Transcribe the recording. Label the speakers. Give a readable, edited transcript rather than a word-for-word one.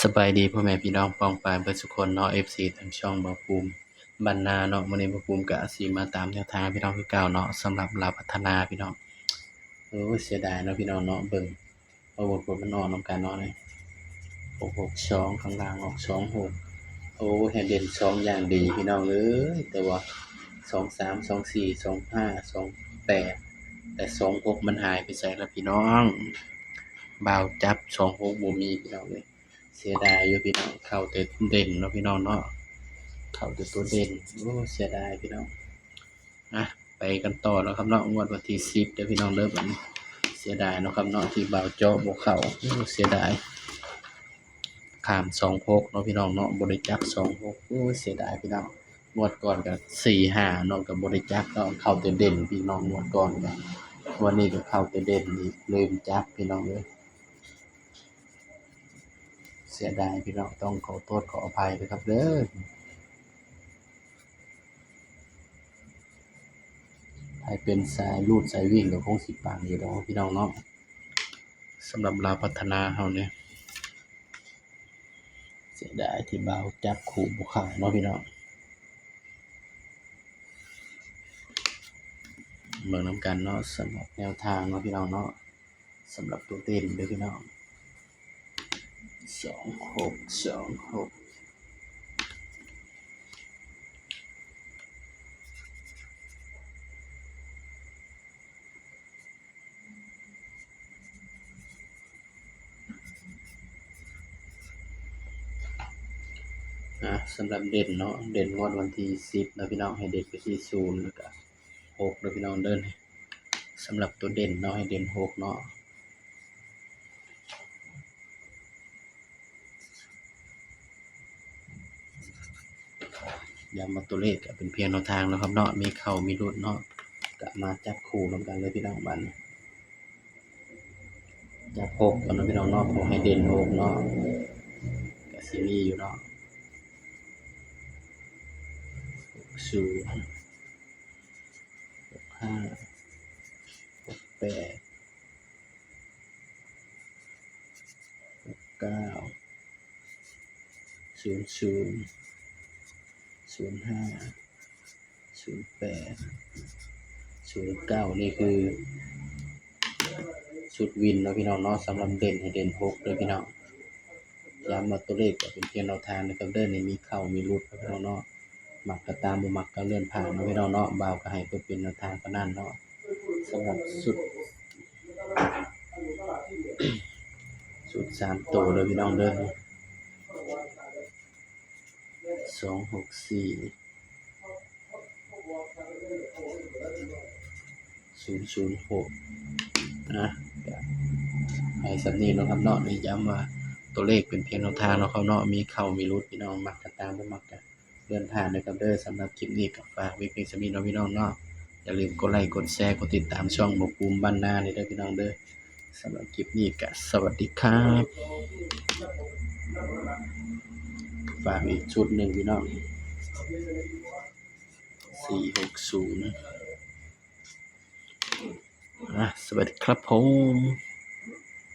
Speaker 1: สบายดีพ่อแม่พี่น้องป้องปรายเบิดสุคนเนาะ FC ทางช่องบ่าวภูมิบ้านนาเนาะมื้อนี้บ่าวภูมิก็สิมาตามแนวทางพี่น้องคือเก่าเนาะสำหรับลาวพัฒนาพี่น้องโอ้เสียดายเนาะพี่น้องเนาะเบิ่งเอาผลมันออกนำกันเนาะนี่662ข้างล่างออก26โอ้ให้เด่น2อย่างดีพี่น้องเอ้ยแต่ว่า23 24 25 28แต่26มันหายไปไสแล้วพี่น้องบ่าวจับ26บ่มีพี่น้องเอ้ย เสียดายอยู่พี่น้องเข้าแต่เด่นเนาะพี่น้องเนาะเข้าแต่ตัวเด่นโอ้เสียดายพี่น้องอ่ะไปกันต่อแล้วครับเนาะงวดวันที่10เด้อพี่น้องเด้อบัดนี้เสียดายเนาะครับเนาะที่บ่าวเจาะบ่เข้าโอ้เสียดายข้าม26เนาะพี่น้องเนาะบ่ได้จับ26โอ้เสียดายพี่น้องงวดก่อนก็4-5เนาะก็บ่ได้จับเนาะเข้าแต่เด่นพี่น้องงวดก่อนก็วันนี้ก็เข้าแต่เด่นอีกลืมจับพี่น้องเอ้ย เสียดายพี่น้องต้องขอโทษขออภัยด้วยครับเด้อให้เป็นสายรูดสายวิ่งก็คงสิปังอยู่ดอกพี่น้องเนาะสำหรับลาวพัฒนาเฮาเนี่ยเสียดายที่บ่าวจับคู่บ่เข้าเนาะพี่น้องเบิ่งนำกันเนาะสำหรับแนวทางเนาะพี่น้องเนาะสำหรับตัวเต้นเด้อพี่น้อง2626สำหรับเด่นเนาะเด่นงวดวันที่10นะพี่น้องให้เด่นไปที่0แล้วก็6เด้อพี่น้องเด้อสำหรับตัวเด่นเนาะให้เด่น6เนาะย้ำว่าตัวเลขก็เป็นเพียงแนวทางเนาะครับเนาะมีเข้ามีหลุดเนาะก็มาจับคู่นำกันเลยพี่น้องบัดนี้จับ6ก่อนเนาะพี่น้องเนาะขอให้เด่น6เนาะก็สิมีอยู่เนาะ60 65 68 69 00 05 08 09นี่คือชุดวินเนาะพี่น้องเนาะสำหรับเด่นให้เด่น6เด้อพี่น้องย้ำว่าตัวเลขก็เป็นเพียงแนวทางนะครับเด้อนี่มีเข้ามีหลุดครับพี่น้องเนาะมักก็ตามบ่มักก็เลื่อนผ่านเนาะพี่น้องเนาะบ่าวก็ให้เพื่อเป็นแนวทางเท่านั้นเนาะสำหรับสุด3ตัวเด้อพี่น้องเด้อ264 006นะก็ให้สำนี้เนาะครับเนาะนี่ย้ำว่าตัวเลขเป็นเพียงแนวทางเนาะครับเนาะมีเข้ามีหลุดพี่น้องมักก็ตามบ่มักก็เลื่อนผ่านนะครับเด้อสำหรับคลิปนี้ก็ฝากไว้เพียงส่ำนี้เนาะพี่น้องเนาะอย่าลืมกดไลค์กดแชร์กดติดตามช่องบ่าวภูมิบ้านนานี่เด้อพี่น้องเด้อสำหรับคลิปนี้ก็สวัสดีครับฝากอีกชุดหนึ่งพี่น้อง460สวัสดีครับผม